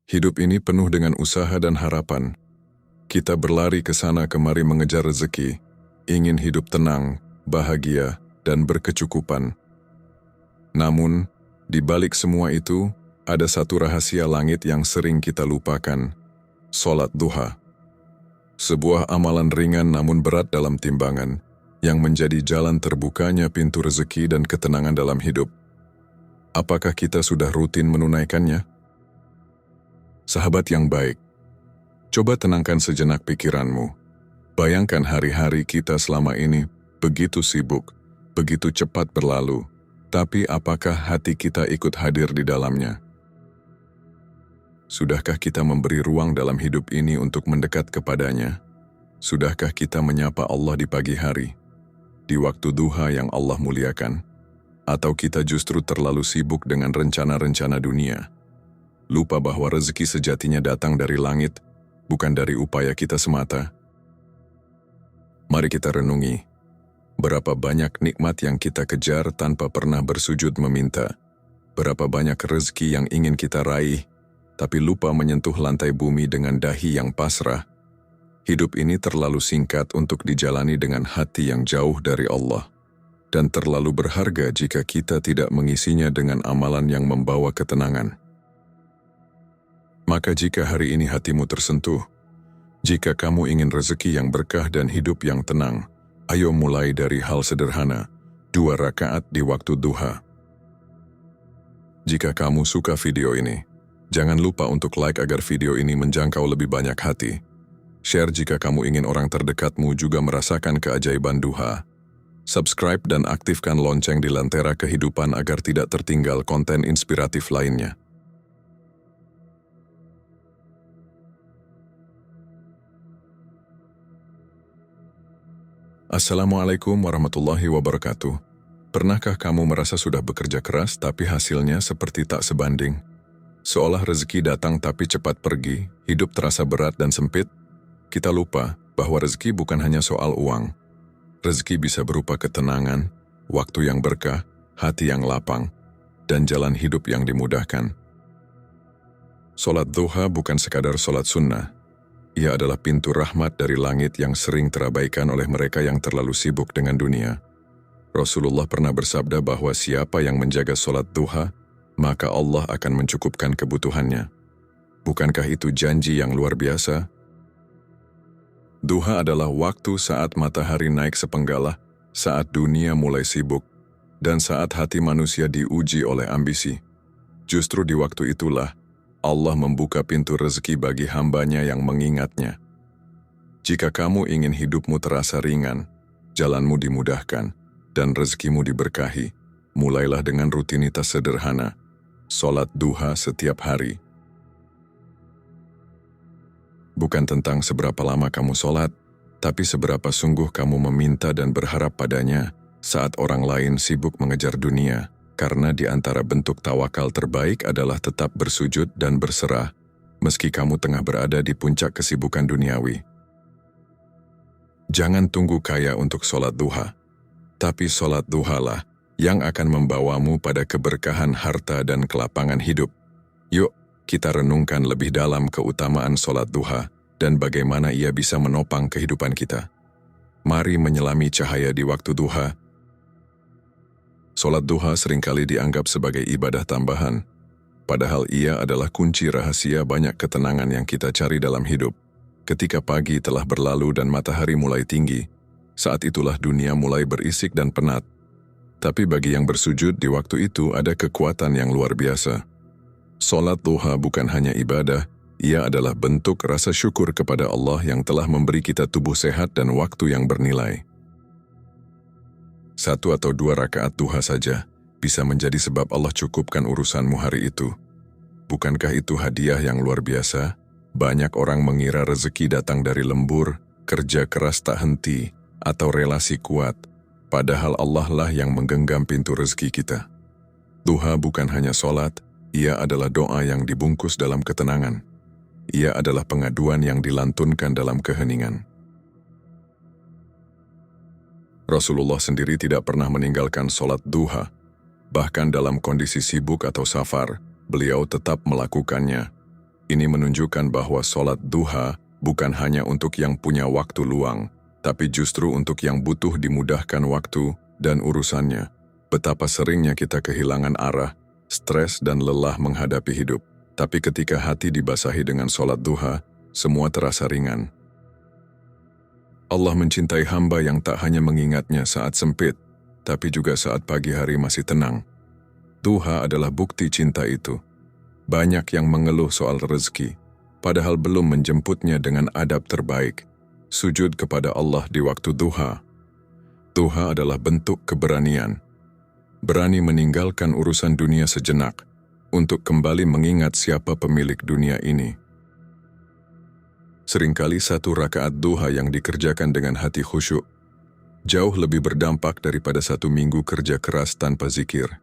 Hidup ini penuh dengan usaha dan harapan. Kita berlari ke sana kemari mengejar rezeki, ingin hidup tenang, bahagia, dan berkecukupan. Namun, di balik semua itu, ada satu rahasia langit yang sering kita lupakan, sholat duha. Sebuah amalan ringan namun berat dalam timbangan, yang menjadi jalan terbukanya pintu rezeki dan ketenangan dalam hidup. Apakah kita sudah rutin menunaikannya? Sahabat yang baik, coba tenangkan sejenak pikiranmu. Bayangkan hari-hari kita selama ini begitu sibuk, begitu cepat berlalu, tapi apakah hati kita ikut hadir di dalamnya? Sudahkah kita memberi ruang dalam hidup ini untuk mendekat kepadanya? Sudahkah kita menyapa Allah di pagi hari, di waktu duha yang Allah muliakan? Atau kita justru terlalu sibuk dengan rencana-rencana dunia? Lupa bahwa rezeki sejatinya datang dari langit, bukan dari upaya kita semata. Mari kita renungi, berapa banyak nikmat yang kita kejar tanpa pernah bersujud meminta. Berapa banyak rezeki yang ingin kita raih, tapi lupa menyentuh lantai bumi dengan dahi yang pasrah. Hidup ini terlalu singkat untuk dijalani dengan hati yang jauh dari Allah, dan terlalu berharga jika kita tidak mengisinya dengan amalan yang membawa ketenangan. Maka jika hari ini hatimu tersentuh, jika kamu ingin rezeki yang berkah dan hidup yang tenang, ayo mulai dari hal sederhana, 2 rakaat di waktu duha. Jika kamu suka video ini, jangan lupa untuk like agar video ini menjangkau lebih banyak hati. Share jika kamu ingin orang terdekatmu juga merasakan keajaiban duha. Subscribe dan aktifkan lonceng di Lentera Kehidupan agar tidak tertinggal konten inspiratif lainnya. Assalamualaikum warahmatullahi wabarakatuh. Pernahkah kamu merasa sudah bekerja keras tapi hasilnya seperti tak sebanding? Seolah rezeki datang tapi cepat pergi, hidup terasa berat dan sempit? Kita lupa bahwa rezeki bukan hanya soal uang. Rezeki bisa berupa ketenangan, waktu yang berkah, hati yang lapang, dan jalan hidup yang dimudahkan. Sholat duha bukan sekadar sholat sunnah. Ia adalah pintu rahmat dari langit yang sering terabaikan oleh mereka yang terlalu sibuk dengan dunia. Rasulullah pernah bersabda bahwa siapa yang menjaga sholat duha, maka Allah akan mencukupkan kebutuhannya. Bukankah itu janji yang luar biasa? Duha adalah waktu saat matahari naik sepenggalah, saat dunia mulai sibuk, dan saat hati manusia diuji oleh ambisi. Justru di waktu itulah, Allah membuka pintu rezeki bagi hambanya yang mengingatnya. Jika kamu ingin hidupmu terasa ringan, jalanmu dimudahkan, dan rezekimu diberkahi, mulailah dengan rutinitas sederhana, sholat duha setiap hari. Bukan tentang seberapa lama kamu sholat, tapi seberapa sungguh kamu meminta dan berharap padanya saat orang lain sibuk mengejar dunia. Karena di antara bentuk tawakal terbaik adalah tetap bersujud dan berserah, meski kamu tengah berada di puncak kesibukan duniawi. Jangan tunggu kaya untuk sholat duha, tapi sholat duhalah yang akan membawamu pada keberkahan harta dan kelapangan hidup. Yuk, kita renungkan lebih dalam keutamaan sholat duha dan bagaimana ia bisa menopang kehidupan kita. Mari menyelami cahaya di waktu duha. Sholat duha seringkali dianggap sebagai ibadah tambahan, padahal ia adalah kunci rahasia banyak ketenangan yang kita cari dalam hidup. Ketika pagi telah berlalu dan matahari mulai tinggi, saat itulah dunia mulai berisik dan penat. Tapi bagi yang bersujud di waktu itu ada kekuatan yang luar biasa. Sholat duha bukan hanya ibadah, ia adalah bentuk rasa syukur kepada Allah yang telah memberi kita tubuh sehat dan waktu yang bernilai. 1 atau 2 rakaat duha saja bisa menjadi sebab Allah cukupkan urusanmu hari itu. Bukankah itu hadiah yang luar biasa? Banyak orang mengira rezeki datang dari lembur, kerja keras tak henti, atau relasi kuat. Padahal Allah lah yang menggenggam pintu rezeki kita. Duha bukan hanya sholat, ia adalah doa yang dibungkus dalam ketenangan. Ia adalah pengaduan yang dilantunkan dalam keheningan. Rasulullah sendiri tidak pernah meninggalkan sholat duha. Bahkan dalam kondisi sibuk atau safar, beliau tetap melakukannya. Ini menunjukkan bahwa sholat duha bukan hanya untuk yang punya waktu luang, tapi justru untuk yang butuh dimudahkan waktu dan urusannya. Betapa seringnya kita kehilangan arah, stres dan lelah menghadapi hidup. Tapi ketika hati dibasahi dengan sholat duha, semua terasa ringan. Allah mencintai hamba yang tak hanya mengingatnya saat sempit, tapi juga saat pagi hari masih tenang. Duha adalah bukti cinta itu. Banyak yang mengeluh soal rezeki, padahal belum menjemputnya dengan adab terbaik. Sujud kepada Allah di waktu duha. Duha adalah bentuk keberanian. Berani meninggalkan urusan dunia sejenak untuk kembali mengingat siapa pemilik dunia ini. Seringkali satu rakaat duha yang dikerjakan dengan hati khusyuk jauh lebih berdampak daripada satu minggu kerja keras tanpa zikir.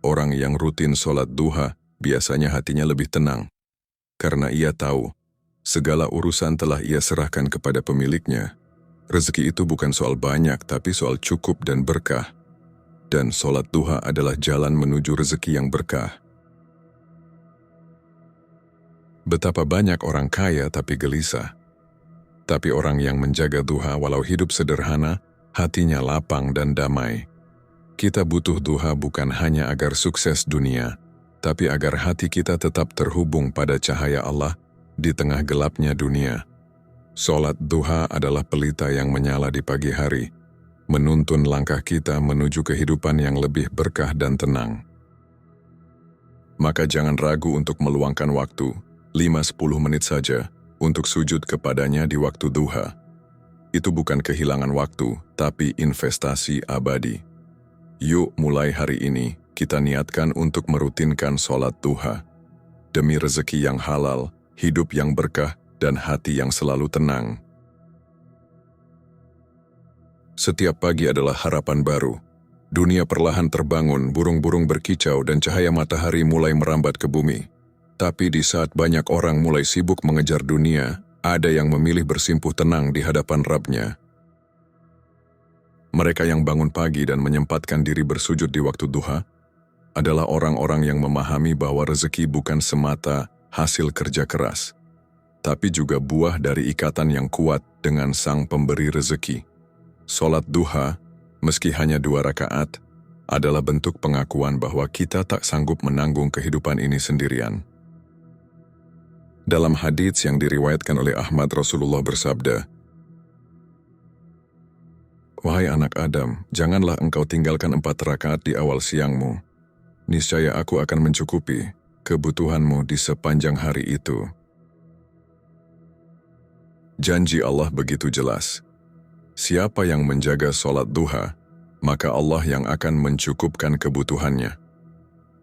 Orang yang rutin sholat duha biasanya hatinya lebih tenang, karena ia tahu segala urusan telah ia serahkan kepada pemiliknya. Rezeki itu bukan soal banyak, tapi soal cukup dan berkah. Dan sholat duha adalah jalan menuju rezeki yang berkah. Betapa banyak orang kaya tapi gelisah. Tapi orang yang menjaga duha walau hidup sederhana, hatinya lapang dan damai. Kita butuh duha bukan hanya agar sukses dunia, tapi agar hati kita tetap terhubung pada cahaya Allah di tengah gelapnya dunia. Sholat duha adalah pelita yang menyala di pagi hari, menuntun langkah kita menuju kehidupan yang lebih berkah dan tenang. Maka jangan ragu untuk meluangkan waktu, 5-10 menit saja, untuk sujud kepadanya di waktu duha. Itu bukan kehilangan waktu, tapi investasi abadi. Yuk mulai hari ini, kita niatkan untuk merutinkan sholat duha. Demi rezeki yang halal, hidup yang berkah, dan hati yang selalu tenang. Setiap pagi adalah harapan baru. Dunia perlahan terbangun, burung-burung berkicau dan cahaya matahari mulai merambat ke bumi. Tapi di saat banyak orang mulai sibuk mengejar dunia, ada yang memilih bersimpuh tenang di hadapan Rabb-Nya. Mereka yang bangun pagi dan menyempatkan diri bersujud di waktu duha adalah orang-orang yang memahami bahwa rezeki bukan semata hasil kerja keras, tapi juga buah dari ikatan yang kuat dengan Sang Pemberi rezeki. Sholat duha, meski hanya 2 rakaat, adalah bentuk pengakuan bahwa kita tak sanggup menanggung kehidupan ini sendirian. Dalam hadits yang diriwayatkan oleh Ahmad, Rasulullah bersabda, "Wahai anak Adam, janganlah engkau tinggalkan 4 rakaat di awal siangmu. Niscaya aku akan mencukupi kebutuhanmu di sepanjang hari itu." Janji Allah begitu jelas. Siapa yang menjaga sholat duha, maka Allah yang akan mencukupkan kebutuhannya.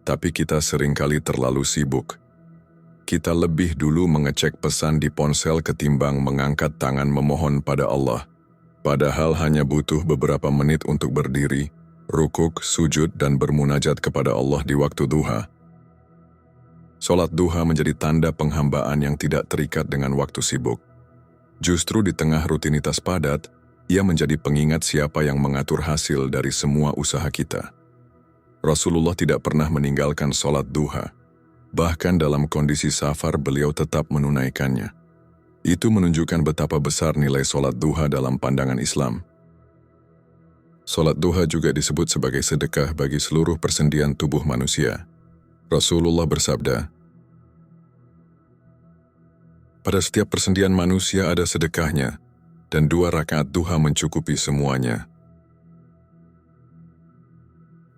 Tapi kita seringkali terlalu sibuk. Kita lebih dulu mengecek pesan di ponsel ketimbang mengangkat tangan memohon pada Allah. Padahal hanya butuh beberapa menit untuk berdiri, rukuk, sujud, dan bermunajat kepada Allah di waktu duha. Sholat duha menjadi tanda penghambaan yang tidak terikat dengan waktu sibuk. Justru di tengah rutinitas padat, ia menjadi pengingat siapa yang mengatur hasil dari semua usaha kita. Rasulullah tidak pernah meninggalkan sholat duha. Bahkan dalam kondisi safar beliau tetap menunaikannya. Itu menunjukkan betapa besar nilai sholat duha dalam pandangan Islam. Sholat duha juga disebut sebagai sedekah bagi seluruh persendian tubuh manusia. Rasulullah bersabda, "Pada setiap persendian manusia ada sedekahnya, dan 2 rakaat duha mencukupi semuanya."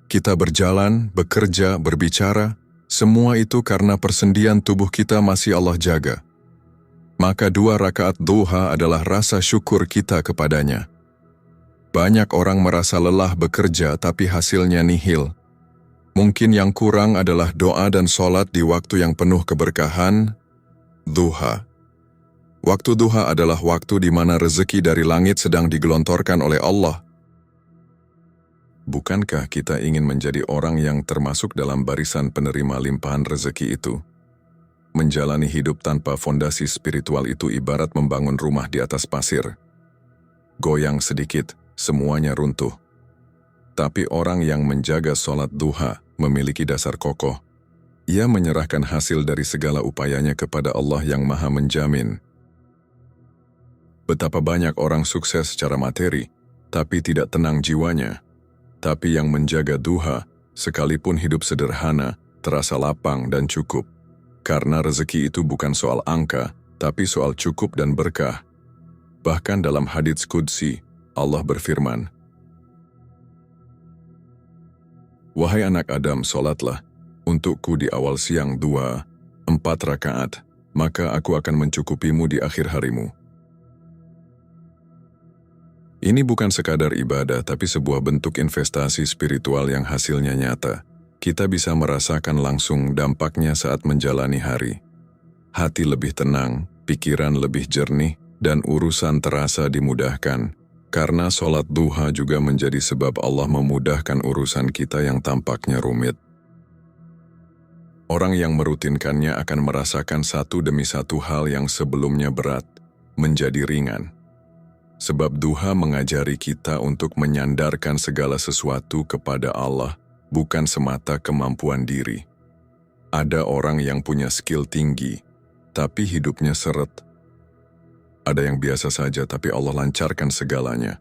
Kita berjalan, bekerja, berbicara, semua itu karena persendian tubuh kita masih Allah jaga. Maka 2 rakaat duha adalah rasa syukur kita kepadanya. Banyak orang merasa lelah bekerja tapi hasilnya nihil. Mungkin yang kurang adalah doa dan sholat di waktu yang penuh keberkahan, duha. Waktu duha adalah waktu di mana rezeki dari langit sedang digelontorkan oleh Allah. Bukankah kita ingin menjadi orang yang termasuk dalam barisan penerima limpahan rezeki itu? Menjalani hidup tanpa fondasi spiritual itu ibarat membangun rumah di atas pasir. Goyang sedikit, semuanya runtuh. Tapi orang yang menjaga sholat duha memiliki dasar kokoh. Ia menyerahkan hasil dari segala upayanya kepada Allah yang Maha Menjamin. Betapa banyak orang sukses secara materi, tapi tidak tenang jiwanya. Tapi yang menjaga duha, sekalipun hidup sederhana, terasa lapang dan cukup. Karena rezeki itu bukan soal angka, tapi soal cukup dan berkah. Bahkan dalam hadits qudsi, Allah berfirman, "Wahai anak Adam, solatlah untukku di awal siang 2-4 rakaat, maka aku akan mencukupimu di akhir harimu." Ini bukan sekadar ibadah, tapi sebuah bentuk investasi spiritual yang hasilnya nyata. Kita bisa merasakan langsung dampaknya saat menjalani hari. Hati lebih tenang, pikiran lebih jernih, dan urusan terasa dimudahkan. Karena sholat duha juga menjadi sebab Allah memudahkan urusan kita yang tampaknya rumit. Orang yang merutinkannya akan merasakan satu demi satu hal yang sebelumnya berat, menjadi ringan. Sebab duha mengajari kita untuk menyandarkan segala sesuatu kepada Allah, bukan semata kemampuan diri. Ada orang yang punya skill tinggi, tapi hidupnya seret. Ada yang biasa saja, tapi Allah lancarkan segalanya.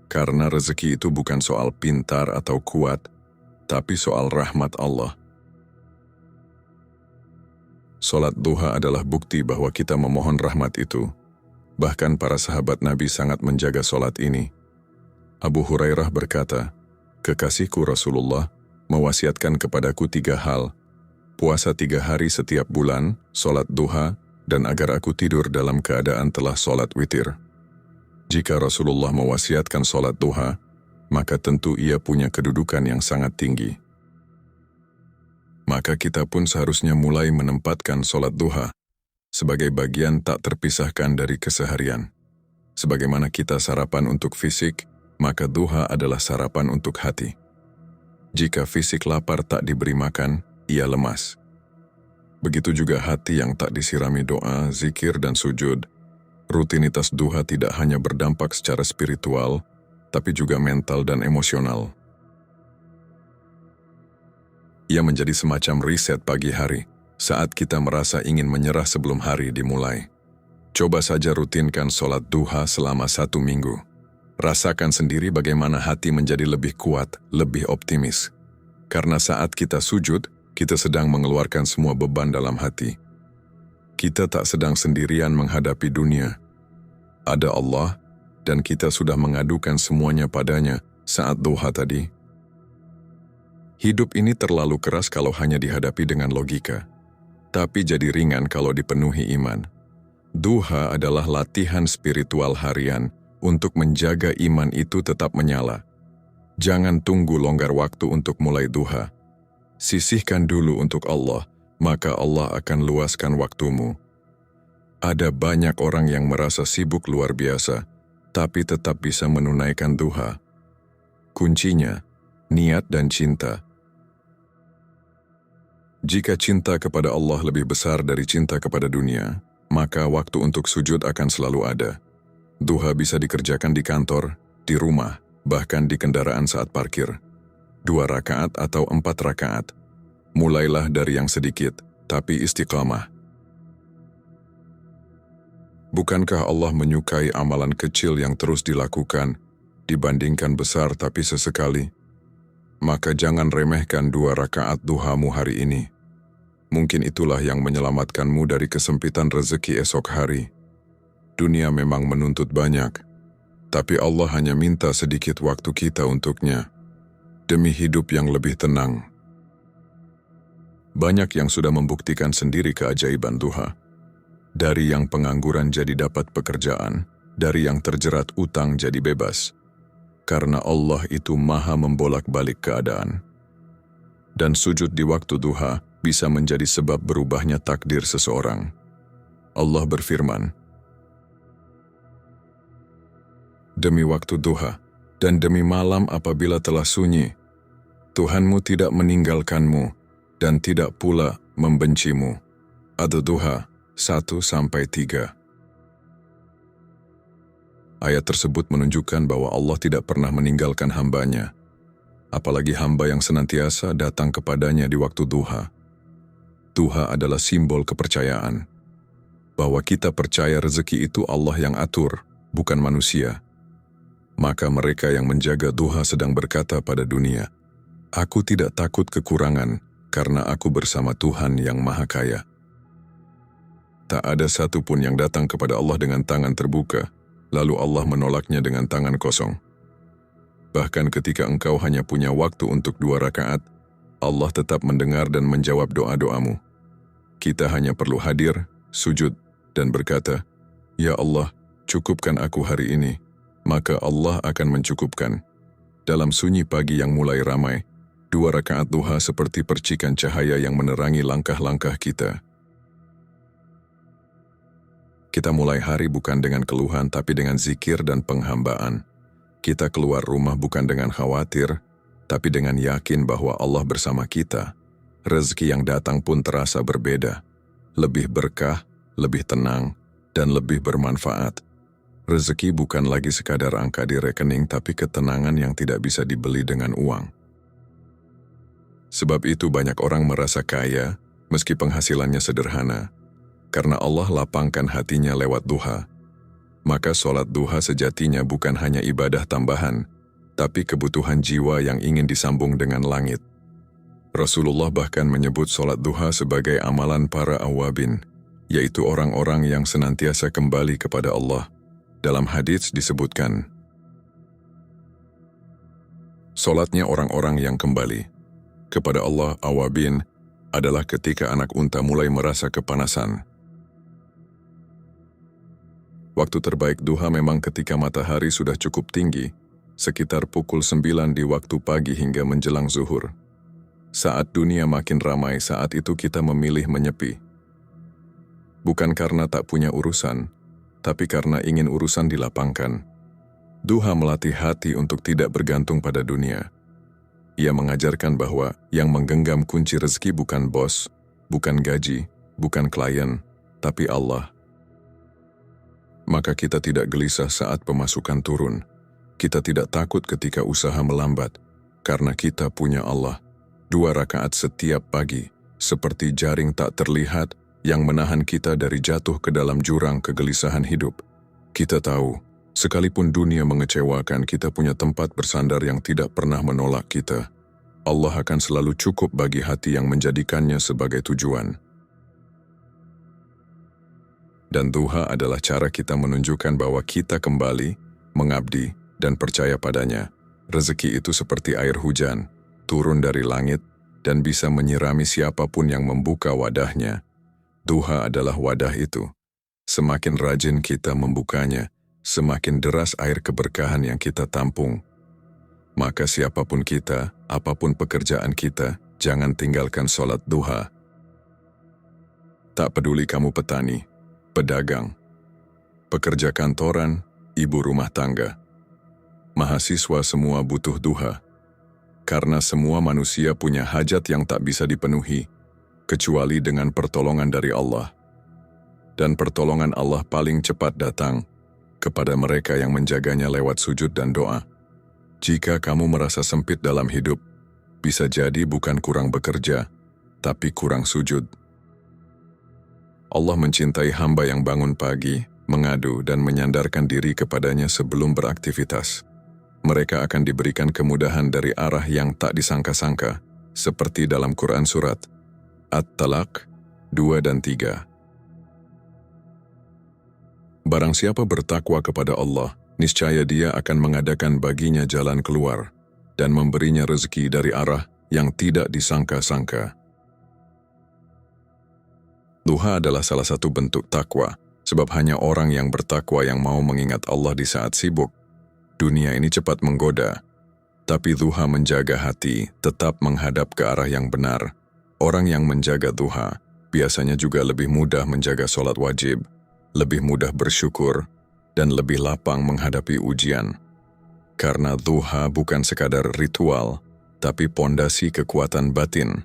Karena rezeki itu bukan soal pintar atau kuat, tapi soal rahmat Allah. Sholat duha adalah bukti bahwa kita memohon rahmat itu. Bahkan para sahabat Nabi sangat menjaga sholat ini. Abu Hurairah berkata, "Kekasihku Rasulullah mewasiatkan kepadaku 3 hal, puasa 3 hari setiap bulan, sholat duha, dan agar aku tidur dalam keadaan telah sholat witir." Jika Rasulullah mewasiatkan sholat duha, maka tentu ia punya kedudukan yang sangat tinggi. Maka kita pun seharusnya mulai menempatkan sholat duha sebagai bagian tak terpisahkan dari keseharian. Sebagaimana kita sarapan untuk fisik, maka duha adalah sarapan untuk hati. Jika fisik lapar tak diberi makan, ia lemas. Begitu juga hati yang tak disirami doa, zikir, dan sujud. Rutinitas duha tidak hanya berdampak secara spiritual, tapi juga mental dan emosional. Ia menjadi semacam riset pagi hari, saat kita merasa ingin menyerah sebelum hari dimulai. Coba saja rutinkan sholat duha selama 1 minggu. Rasakan sendiri bagaimana hati menjadi lebih kuat, lebih optimis. Karena saat kita sujud, kita sedang mengeluarkan semua beban dalam hati. Kita tak sedang sendirian menghadapi dunia. Ada Allah, dan kita sudah mengadukan semuanya padanya saat duha tadi. Hidup ini terlalu keras kalau hanya dihadapi dengan logika, tapi jadi ringan kalau dipenuhi iman. Duha adalah latihan spiritual harian untuk menjaga iman itu tetap menyala. Jangan tunggu longgar waktu untuk mulai duha. Sisihkan dulu untuk Allah, maka Allah akan luaskan waktumu. Ada banyak orang yang merasa sibuk luar biasa, tapi tetap bisa menunaikan duha. Kuncinya, niat dan cinta. Jika cinta kepada Allah lebih besar dari cinta kepada dunia, maka waktu untuk sujud akan selalu ada. Duha bisa dikerjakan di kantor, di rumah, bahkan di kendaraan saat parkir. 2 rakaat atau 4 rakaat. Mulailah dari yang sedikit, tapi istiqamah. Bukankah Allah menyukai amalan kecil yang terus dilakukan, dibandingkan besar tapi sesekali? Maka jangan remehkan 2 rakaat duhamu hari ini. Mungkin itulah yang menyelamatkanmu dari kesempitan rezeki esok hari. Dunia memang menuntut banyak, tapi Allah hanya minta sedikit waktu kita untuknya, demi hidup yang lebih tenang. Banyak yang sudah membuktikan sendiri keajaiban duha. Dari yang pengangguran jadi dapat pekerjaan, dari yang terjerat utang jadi bebas. Karena Allah itu maha membolak-balik keadaan. Dan sujud di waktu duha bisa menjadi sebab berubahnya takdir seseorang. Allah berfirman, "Demi waktu duha, dan demi malam apabila telah sunyi, Tuhanmu tidak meninggalkanmu, dan tidak pula membencimu." Ad-Duha 1-3. Ayat tersebut menunjukkan bahwa Allah tidak pernah meninggalkan hamba-Nya, apalagi hamba yang senantiasa datang kepadanya di waktu duha. Duha adalah simbol kepercayaan. Bahwa kita percaya rezeki itu Allah yang atur, bukan manusia. Maka mereka yang menjaga duha sedang berkata pada dunia, "Aku tidak takut kekurangan, karena aku bersama Tuhan yang Maha Kaya." Tak ada satupun yang datang kepada Allah dengan tangan terbuka, lalu Allah menolaknya dengan tangan kosong. Bahkan ketika engkau hanya punya waktu untuk 2 rakaat, Allah tetap mendengar dan menjawab doa-doamu. Kita hanya perlu hadir, sujud, dan berkata, "Ya Allah, cukupkan aku hari ini," maka Allah akan mencukupkan. Dalam sunyi pagi yang mulai ramai, 2 rakaat duha seperti percikan cahaya yang menerangi langkah-langkah kita. Kita mulai hari bukan dengan keluhan tapi dengan zikir dan penghambaan. Kita keluar rumah bukan dengan khawatir, tapi dengan yakin bahwa Allah bersama kita. Rezeki yang datang pun terasa berbeda, lebih berkah, lebih tenang, dan lebih bermanfaat. Rezeki bukan lagi sekadar angka di rekening tapi ketenangan yang tidak bisa dibeli dengan uang. Sebab itu banyak orang merasa kaya meski penghasilannya sederhana, karena Allah lapangkan hatinya lewat duha. Maka sholat duha sejatinya bukan hanya ibadah tambahan, tapi kebutuhan jiwa yang ingin disambung dengan langit. Rasulullah bahkan menyebut sholat duha sebagai amalan para awabin, yaitu orang-orang yang senantiasa kembali kepada Allah. Dalam hadits disebutkan, sholatnya orang-orang yang kembali kepada Allah awabin adalah ketika anak unta mulai merasa kepanasan. Waktu terbaik duha memang ketika matahari sudah cukup tinggi, sekitar pukul 9 di waktu pagi hingga menjelang zuhur. Saat dunia makin ramai, saat itu kita memilih menyepi. Bukan karena tak punya urusan, tapi karena ingin urusan dilapangkan. Duha melatih hati untuk tidak bergantung pada dunia. Ia mengajarkan bahwa yang menggenggam kunci rezeki bukan bos, bukan gaji, bukan klien, tapi Allah. Maka kita tidak gelisah saat pemasukan turun. Kita tidak takut ketika usaha melambat, karena kita punya Allah. 2 rakaat setiap pagi, seperti jaring tak terlihat yang menahan kita dari jatuh ke dalam jurang kegelisahan hidup. Kita tahu, sekalipun dunia mengecewakan, kita punya tempat bersandar yang tidak pernah menolak kita. Allah akan selalu cukup bagi hati yang menjadikannya sebagai tujuan. Dan duha adalah cara kita menunjukkan bahwa kita kembali, mengabdi, dan percaya padanya. Rezeki itu seperti air hujan, turun dari langit, dan bisa menyirami siapapun yang membuka wadahnya. Duha adalah wadah itu. Semakin rajin kita membukanya, semakin deras air keberkahan yang kita tampung. Maka siapapun kita, apapun pekerjaan kita, jangan tinggalkan sholat duha. Tak peduli kamu petani, pedagang, pekerja kantoran, ibu rumah tangga, mahasiswa, semua butuh duha. Karena semua manusia punya hajat yang tak bisa dipenuhi, kecuali dengan pertolongan dari Allah. Dan pertolongan Allah paling cepat datang kepada mereka yang menjaganya lewat sujud dan doa. Jika kamu merasa sempit dalam hidup, bisa jadi bukan kurang bekerja, tapi kurang sujud. Allah mencintai hamba yang bangun pagi, mengadu dan menyandarkan diri kepadanya sebelum beraktivitas. Mereka akan diberikan kemudahan dari arah yang tak disangka-sangka, seperti dalam Quran Surat At-Talaq 2 dan 3. Barang siapa bertakwa kepada Allah, niscaya dia akan mengadakan baginya jalan keluar dan memberinya rezeki dari arah yang tidak disangka-sangka. Duha adalah salah satu bentuk takwa, sebab hanya orang yang bertakwa yang mau mengingat Allah di saat sibuk. Dunia ini cepat menggoda, tapi duha menjaga hati tetap menghadap ke arah yang benar. Orang yang menjaga duha biasanya juga lebih mudah menjaga sholat wajib, lebih mudah bersyukur, dan lebih lapang menghadapi ujian. Karena duha bukan sekadar ritual, tapi pondasi kekuatan batin.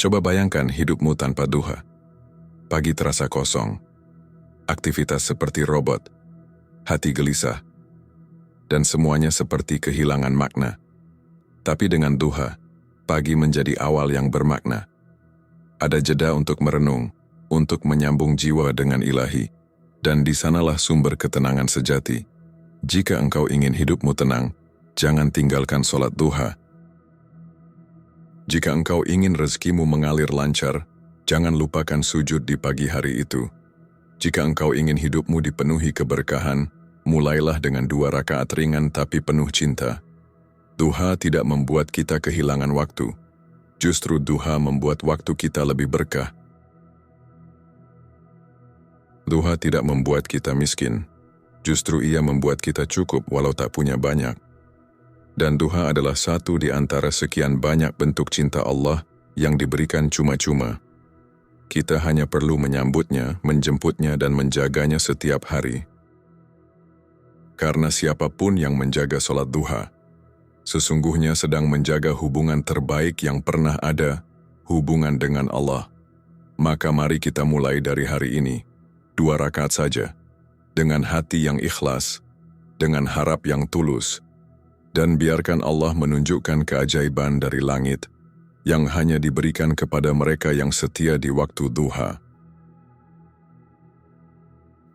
Coba bayangkan hidupmu tanpa duha. Pagi terasa kosong, aktivitas seperti robot, hati gelisah, dan semuanya seperti kehilangan makna. Tapi dengan duha, pagi menjadi awal yang bermakna. Ada jeda untuk merenung, untuk menyambung jiwa dengan ilahi, dan di sanalah sumber ketenangan sejati. Jika engkau ingin hidupmu tenang, jangan tinggalkan sholat duha. Jika engkau ingin rezekimu mengalir lancar, jangan lupakan sujud di pagi hari itu. Jika engkau ingin hidupmu dipenuhi keberkahan, mulailah dengan 2 rakaat ringan tapi penuh cinta. Duha tidak membuat kita kehilangan waktu. Justru duha membuat waktu kita lebih berkah. Duha tidak membuat kita miskin. Justru ia membuat kita cukup walau tak punya banyak. Dan duha adalah satu di antara sekian banyak bentuk cinta Allah yang diberikan cuma-cuma. Kita hanya perlu menyambutnya, menjemputnya, dan menjaganya setiap hari. Karena siapapun yang menjaga sholat duha, sesungguhnya sedang menjaga hubungan terbaik yang pernah ada, hubungan dengan Allah. Maka mari kita mulai dari hari ini, 2 rakaat saja, dengan hati yang ikhlas, dengan harap yang tulus, dan biarkan Allah menunjukkan keajaiban dari langit yang hanya diberikan kepada mereka yang setia di waktu duha.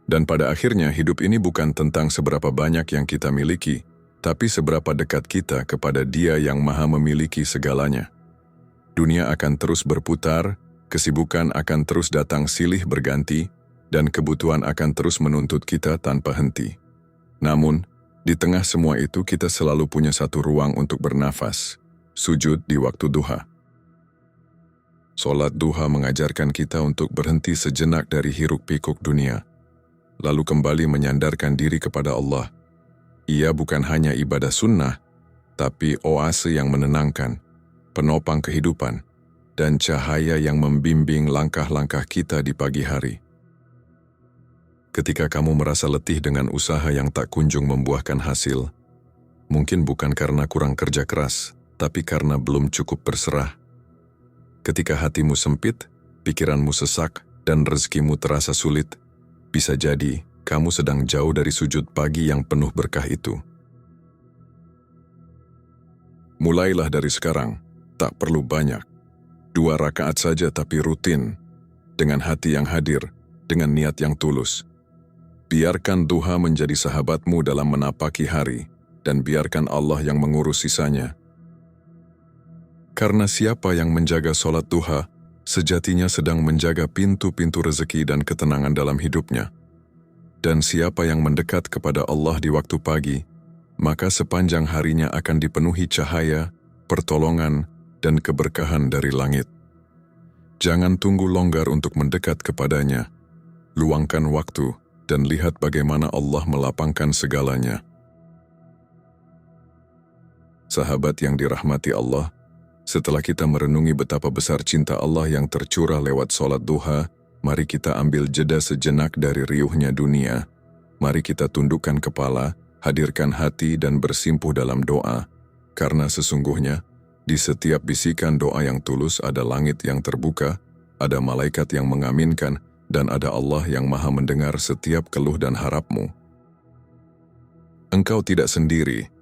Dan pada akhirnya hidup ini bukan tentang seberapa banyak yang kita miliki, tapi seberapa dekat kita kepada Dia yang Maha memiliki segalanya. Dunia akan terus berputar, kesibukan akan terus datang silih berganti, dan kebutuhan akan terus menuntut kita tanpa henti. Namun, di tengah semua itu kita selalu punya satu ruang untuk bernafas, sujud di waktu duha. Sholat duha mengajarkan kita untuk berhenti sejenak dari hiruk-pikuk dunia, lalu kembali menyandarkan diri kepada Allah. Ia bukan hanya ibadah sunnah, tapi oase yang menenangkan, penopang kehidupan, dan cahaya yang membimbing langkah-langkah kita di pagi hari. Ketika kamu merasa letih dengan usaha yang tak kunjung membuahkan hasil, mungkin bukan karena kurang kerja keras, tapi karena belum cukup berserah. Ketika hatimu sempit, pikiranmu sesak, dan rezekimu terasa sulit, bisa jadi kamu sedang jauh dari sujud pagi yang penuh berkah itu. Mulailah dari sekarang, tak perlu banyak. 2 rakaat saja tapi rutin, dengan hati yang hadir, dengan niat yang tulus. Biarkan duha menjadi sahabatmu dalam menapaki hari, dan biarkan Allah yang mengurus sisanya. Karena siapa yang menjaga sholat duha, sejatinya sedang menjaga pintu-pintu rezeki dan ketenangan dalam hidupnya. Dan siapa yang mendekat kepada Allah di waktu pagi, maka sepanjang harinya akan dipenuhi cahaya, pertolongan, dan keberkahan dari langit. Jangan tunggu longgar untuk mendekat kepadanya. Luangkan waktu dan lihat bagaimana Allah melapangkan segalanya. Sahabat yang dirahmati Allah, setelah kita merenungi betapa besar cinta Allah yang tercurah lewat sholat duha, mari kita ambil jeda sejenak dari riuhnya dunia. Mari kita tundukkan kepala, hadirkan hati dan bersimpuh dalam doa. Karena sesungguhnya, di setiap bisikan doa yang tulus ada langit yang terbuka, ada malaikat yang mengaminkan, dan ada Allah yang Maha mendengar setiap keluh dan harapmu. Engkau tidak sendiri.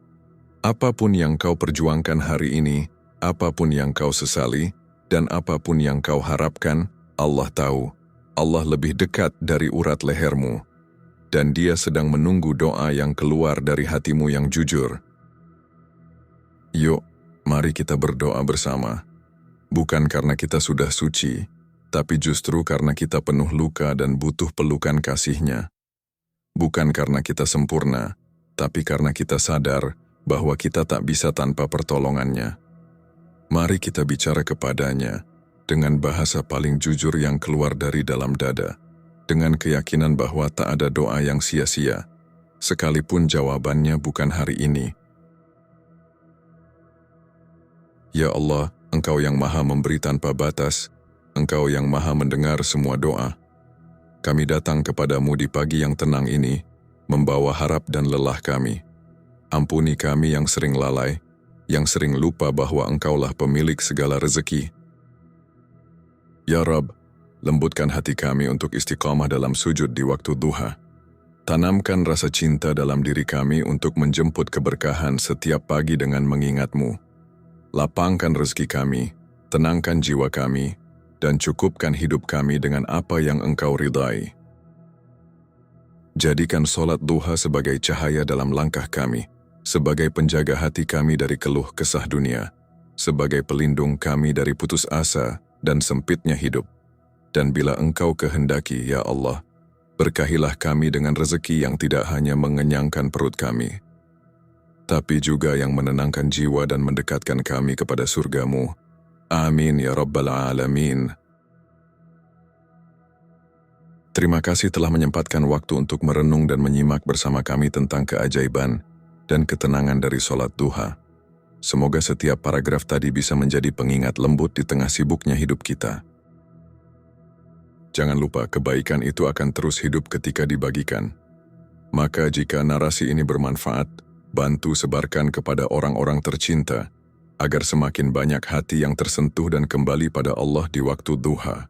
Apapun yang kau perjuangkan hari ini, apapun yang kau sesali, dan apapun yang kau harapkan, Allah tahu. Allah lebih dekat dari urat lehermu, dan Dia sedang menunggu doa yang keluar dari hatimu yang jujur. Yuk, mari kita berdoa bersama. Bukan karena kita sudah suci, tapi justru karena kita penuh luka dan butuh pelukan kasih-Nya. Bukan karena kita sempurna, tapi karena kita sadar bahwa kita tak bisa tanpa pertolongan-Nya. Mari kita bicara kepada-Nya dengan bahasa paling jujur yang keluar dari dalam dada, dengan keyakinan bahwa tak ada doa yang sia-sia, sekalipun jawabannya bukan hari ini. Ya Allah, Engkau yang Maha memberi tanpa batas, Engkau yang Maha mendengar semua doa. Kami datang kepadamu di pagi yang tenang ini, membawa harap dan lelah kami. Ampuni kami yang sering lalai, yang sering lupa bahwa Engkaulah pemilik segala rezeki. Ya Rabb, lembutkan hati kami untuk istiqamah dalam sujud di waktu duha. Tanamkan rasa cinta dalam diri kami untuk menjemput keberkahan setiap pagi dengan mengingat-Mu. Lapangkan rezeki kami, tenangkan jiwa kami, dan cukupkan hidup kami dengan apa yang Engkau ridai. Jadikan solat duha sebagai cahaya dalam langkah kami, sebagai penjaga hati kami dari keluh kesah dunia, sebagai pelindung kami dari putus asa dan sempitnya hidup. Dan bila Engkau kehendaki, ya Allah, berkahilah kami dengan rezeki yang tidak hanya mengenyangkan perut kami, tapi juga yang menenangkan jiwa dan mendekatkan kami kepada surga-Mu. Amin ya Rabbal Alamin. Terima kasih telah menyempatkan waktu untuk merenung dan menyimak bersama kami tentang keajaiban dan ketenangan dari solat duha. Semoga setiap paragraf tadi bisa menjadi pengingat lembut di tengah sibuknya hidup kita. Jangan lupa, kebaikan itu akan terus hidup ketika dibagikan. Maka jika narasi ini bermanfaat, bantu sebarkan kepada orang-orang tercinta, agar semakin banyak hati yang tersentuh dan kembali pada Allah di waktu duha.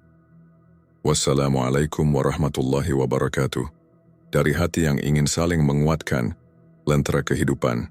Wassalamualaikum warahmatullahi wabarakatuh. Dari hati yang ingin saling menguatkan, lentera kehidupan.